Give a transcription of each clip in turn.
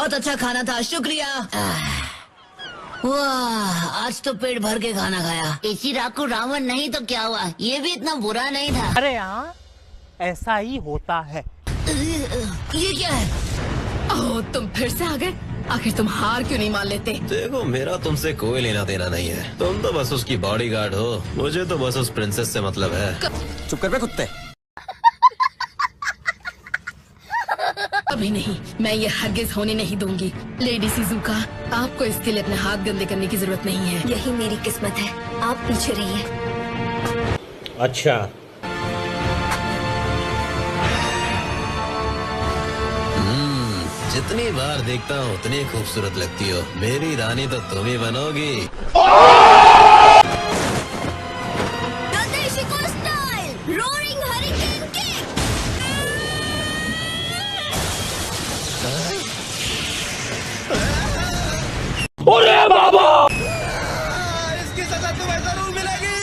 बहुत अच्छा खाना था, शुक्रिया। वाह, आज तो पेट भर के खाना खाया। इसी राकू रावण नहीं तो क्या हुआ, ये भी इतना बुरा नहीं था। अरे हाँ, ऐसा ही होता है। ये क्या है? ओह, तुम फिर से आ गए। आखिर तुम हार क्यों नहीं मान लेते? देखो, मेरा तुमसे कोई लेना देना नहीं है। तुम तो बस उसकी बॉडीगार्ड हो, मुझे तो बस उस प्रिंसेस से मतलब है। चुप कर बे कुत्ते। अभी नहीं, मैं ये हरगिज होने नहीं दूंगी। लेडी शिजुका, आपको इसके लिए अपने हाथ गंदे करने की जरूरत नहीं है। यही मेरी किस्मत है, आप पीछे रहिए। अच्छा, जितनी बार देखता हूँ उतनी खूबसूरत लगती हो। मेरी रानी तो तुम ही बनोगी। Roaring hurricane kick. अरे बाबा, इसकी सजा तुम्हें जरूर मिलेगी।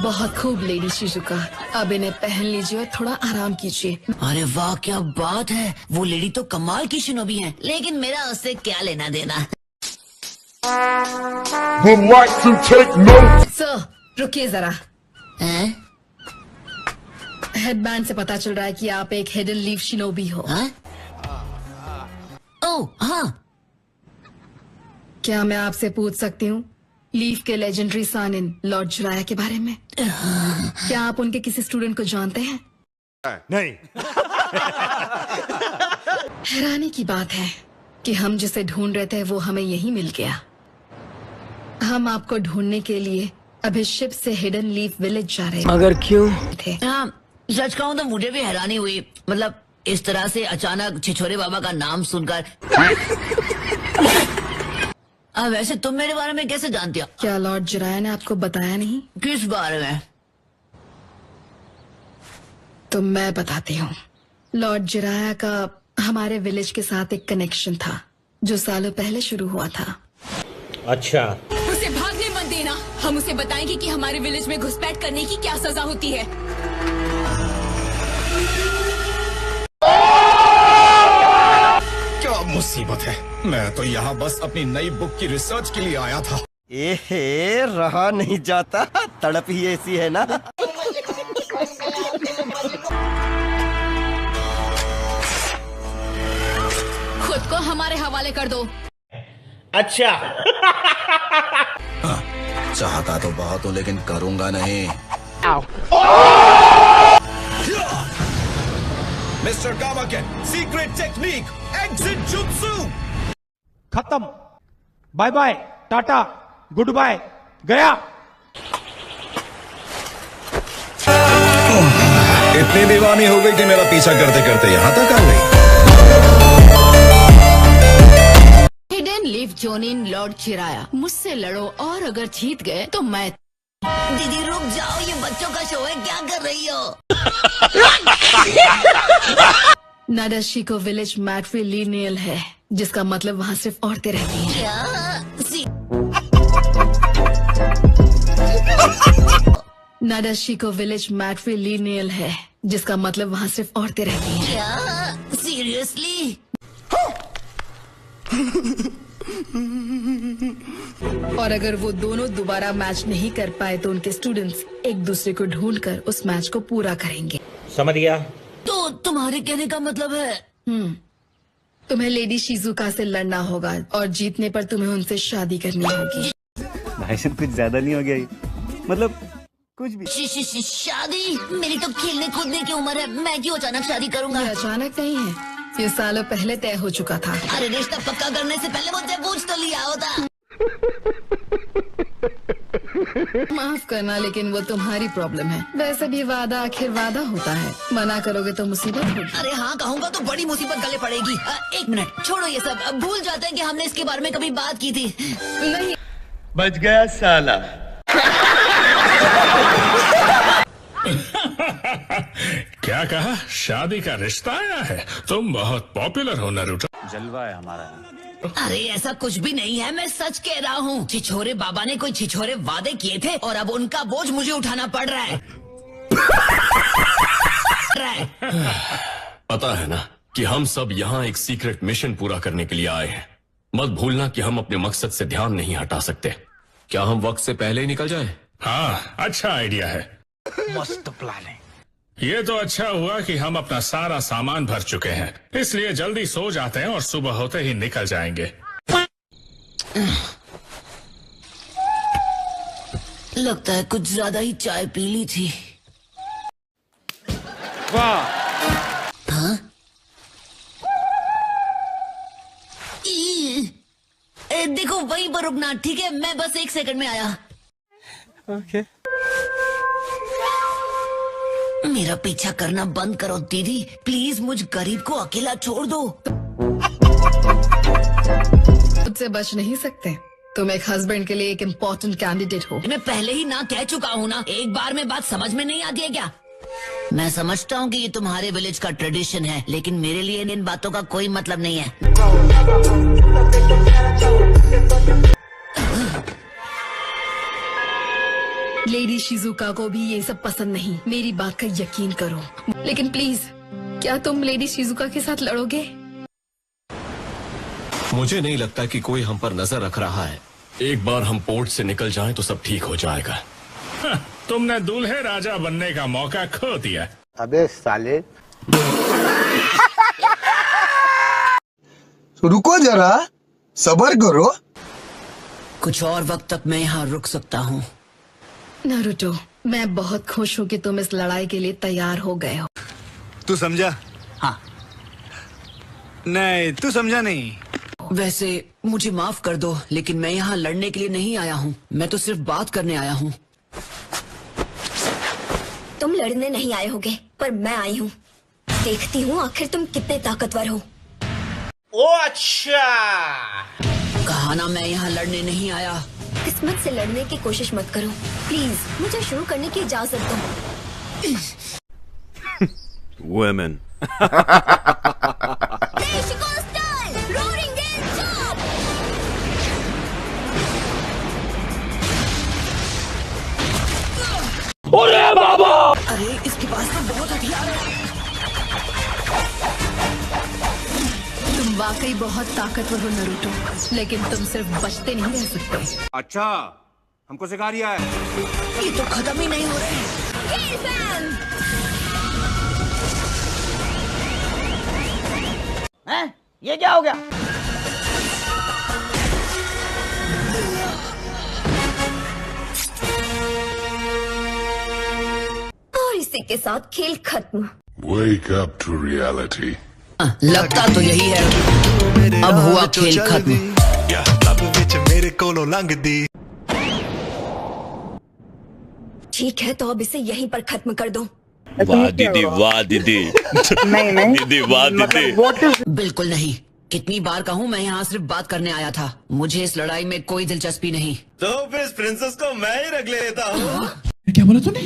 बहुत खूब लेडी शिजुका, अब इन्हें पहन लीजिए और थोड़ा आराम कीजिए। अरे वाह, क्या बात है। वो लेडी तो कमाल की शिनोबी है, लेकिन मेरा उससे क्या लेना देना। would like to take note. Sir, रुकिए जरा। हेडबैंड से पता चल रहा है कि आप एक हिडन लीफ शिनोबी हो। ओह हाँ, क्या मैं आपसे पूछ सकती हूँ लीफ के लेजेंडरी सानिन लॉर्ड जिराया के बारे में? क्या आप उनके किसी स्टूडेंट को जानते हैं? नहीं। हैरानी की बात है कि हम जिसे ढूंढ रहे थे वो हमें यहीं मिल गया। हम आपको ढूंढने के लिए अभी शिप से हिडन लीफ विलेज जा रहे मगर क्यों? थे। हाँ, सच कहूँ तो मुझे भी हैरानी हुई। मतलब इस तरह से अचानक छिछोरे बाबा का नाम सुनकर। वैसे तुम मेरे बारे में कैसे जानती हो? क्या लॉर्ड जिराया ने आपको बताया नहीं? किस बारे में? तो मैं बताती हूँ। लॉर्ड जिराया का हमारे विलेज के साथ एक कनेक्शन था जो सालों पहले शुरू हुआ था। अच्छा, उसे भागने मत देना, हम उसे बताएंगे कि हमारे विलेज में घुसपैठ करने की क्या सजा होती है। क्या मुसीबत है। मैं तो यहाँ बस अपनी नई बुक की रिसर्च के लिए आया था। एहे, रहा नहीं जाता, तड़प ही ऐसी है ना। खुद को हमारे हवाले कर दो। अच्छा। चाहता तो बहुत हूँ लेकिन करूँगा नहीं। Mister Gamaken, secret technique, exit jutsu. खत्म, bye bye, tata, goodbye, गया। इतनी दीवानी हो गई कि मेरा पीछा करते करते यहाँ तक आ गई। हिडन लीफ जोनिन लॉर्ड चिराया, मुझसे लड़ो और अगर जीत गए तो मैं। दीदी रुक जाओ, ये बच्चों का शो है, क्या कर रही हो? नाडाशिको विलेज मैट्रिलिनियल है, जिसका मतलब वहाँ सिर्फ औरतें रहती हैं। नाडाशिको विलेज मैट्रिलिनियल है, जिसका मतलब वहाँ सिर्फ औरतें रहती हैं। क्या? सीरियसली? और अगर वो दोनों दोबारा मैच नहीं कर पाए तो उनके स्टूडेंट्स एक दूसरे को ढूंढकर उस मैच को पूरा करेंगे। समझ गया। तो तुम्हारे कहने का मतलब है? तुम्हें लेडी शिजुका से लड़ना होगा और जीतने पर तुम्हें उनसे शादी करनी होगी। भाईजान कुछ ज्यादा नहीं हो गया ये? मतलब कुछ भी। शादी? मेरी तो खेलने कूदने की उम्र है, मैं क्यों अचानक शादी करूंगा? ये अचानक नहीं है, ये सालों पहले तय हो चुका था। अरे रिश्ता पक्का करने से पहले मुझसे पूछ तो लिया होता। माफ करना, लेकिन वो तुम्हारी प्रॉब्लम है। वैसे भी वादा आखिर वादा होता है, मना करोगे तो मुसीबत होगी। अरे हाँ कहूँगा तो बड़ी मुसीबत गले पड़ेगी। एक मिनट छोड़ो ये सब, अब भूल जाते हैं कि हमने इसके बारे में कभी बात की थी। नहीं, बच गया साला। क्या कहा? शादी का रिश्ता आया है? तुम बहुत पॉपुलर हो नारुतो। जलवा है हमारा। अरे ऐसा कुछ भी नहीं है, मैं सच कह रहा हूँ। छिछोरे बाबा ने कोई छिछोरे वादे किए थे और अब उनका बोझ मुझे उठाना पड़ रहा है। पता है ना कि हम सब यहाँ एक सीक्रेट मिशन पूरा करने के लिए आए हैं। मत भूलना कि हम अपने मकसद से ध्यान नहीं हटा सकते। क्या हम वक्त से पहले ही निकल जाएं? हाँ, अच्छा आइडिया है। मस्त प्लान है। ये तो अच्छा हुआ कि हम अपना सारा सामान भर चुके हैं, इसलिए जल्दी सो जाते हैं और सुबह होते ही निकल जाएंगे। लगता है कुछ ज्यादा ही चाय पी ली थी। वाह, देखो वहीं पर रुकना, ठीक है? मैं बस 1 सेकंड में आया। ओके। मेरा पीछा करना बंद करो दीदी, प्लीज मुझ गरीब को अकेला छोड़ दो। मुझसे बच नहीं सकते। तुम एक हस्बैंड के लिए एक इम्पोर्टेंट कैंडिडेट हो। मैं पहले ही ना कह चुका हूँ ना, एक बार में बात समझ में नहीं आती है क्या? मैं समझता हूँ कि ये तुम्हारे विलेज का ट्रेडिशन है, लेकिन मेरे लिए इन बातों का कोई मतलब नहीं है। लेडी शिजुका को भी ये सब पसंद नहीं, मेरी बात का यकीन करो। लेकिन प्लीज, क्या तुम लेडी शिजुका के साथ लड़ोगे? मुझे नहीं लगता कि कोई हम पर नजर रख रहा है। एक बार हम पोर्ट से निकल जाएं तो सब ठीक हो जाएगा। तुमने दूल्हे राजा बनने का मौका खो दिया। अबे साले। रुको जरा, सब्र करो। कुछ और वक्त तक मैं यहाँ रुक सकता हूँ। नारुतो, मैं बहुत खुश हूँ कि तुम इस लड़ाई के लिए तैयार हो गए हो। तू समझा? हाँ। नहीं, तू समझा नहीं। वैसे मुझे माफ कर दो, लेकिन मैं यहाँ लड़ने के लिए नहीं आया हूँ। मैं तो सिर्फ बात करने आया हूँ। तुम लड़ने नहीं आए होगे, पर मैं आई हूँ। देखती हूँ आखिर तुम कितने ताकतवर हो। ओ अच्छा। कहा ना मैं यहाँ लड़ने नहीं आया। किस्मत से लड़ने की कोशिश मत करो प्लीज। मुझे शुरू करने की इजाजत दो। Women. अरे इसके पास तो बहुत हथियार है। तुम वाकई बहुत ताकतवर हो नारुतो, लेकिन तुम सिर्फ बचते नहीं रह सकते। अच्छा, हमको सिखा रिया है। ये तो खत्म ही नहीं हो रहे। हैं? ये क्या हो गया? और इसी के साथ खेल खत्म। Wake up to reality. लगता तो यही है। अब हुआ खेल खत्म। ठीक है, तो अब इसे यहीं पर खत्म कर दो। वाह दीदी, वाह दीदी। नहीं दीदी, वाह दीदी। बिल्कुल नहीं। कितनी बार कहूँ, मैं यहाँ सिर्फ बात करने आया था। मुझे इस लड़ाई में कोई दिलचस्पी नहीं। तो फिर इस प्रिंसेस को मैं ही रख लेता हूँ। क्या बोला तूने?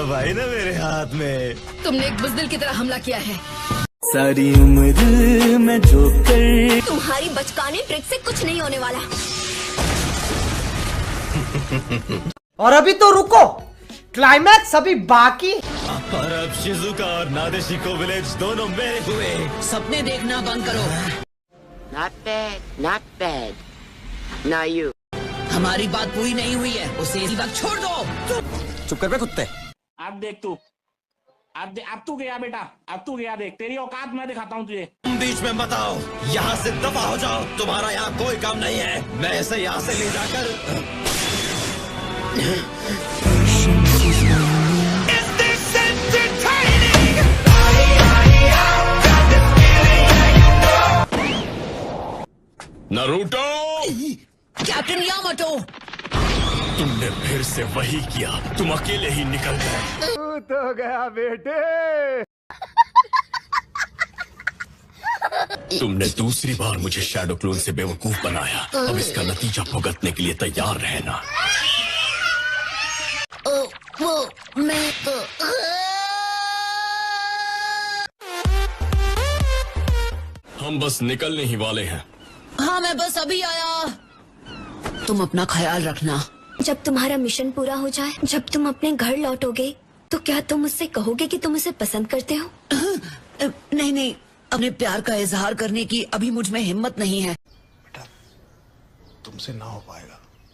भाई ना मेरे हाथ में। तुमने एक बुज़दिल की तरह हमला किया है। सारी उम्र में जो कर। तुम्हारी बचकाने ट्रिक से कुछ नहीं होने वाला। और अभी तो रुको, क्लाइमैक्स अभी बाकी। और अब शिजुका और नादेशिको विलेज दोनों मेरे हुए। सपने देखना बंद करो। Not bad, not bad. Now you. हमारी बात पूरी नहीं हुई है, उसे इसी वक्त छोड़ दो। चुप कर बे कुत्ते। अब देख तू, अब तू गया बेटा, अब तू गया। देख तेरी औकात मैं दिखाता हूँ तुझे। तुम बीच में मत आओ, यहाँ से दफा हो जाओ। तुम्हारा यहाँ कोई काम नहीं है। मैं इसे यहाँ से ले जाकर नारुतो। कैप्टन यामाटो, तुमने फिर से वही किया। तुम अकेले ही निकल गए। तो गया बेटे। तुमने दूसरी बार मुझे शैडो क्लोन से बेवकूफ बनाया। अब इसका नतीजा भुगतने के लिए तैयार रहना। मैं तो हम बस निकलने ही वाले हैं। हाँ, मैं बस अभी आया। तुम अपना ख्याल रखना। जब तुम्हारा मिशन पूरा हो जाए, जब तुम अपने घर लौटोगे, तो क्या तुम मुझसे कहोगे कि तुम उसे पसंद करते हो? नहीं नहीं, अपने प्यार का इजहार करने की अभी मुझ में हिम्मत नहीं है। तुमसे ना हो पाएगा।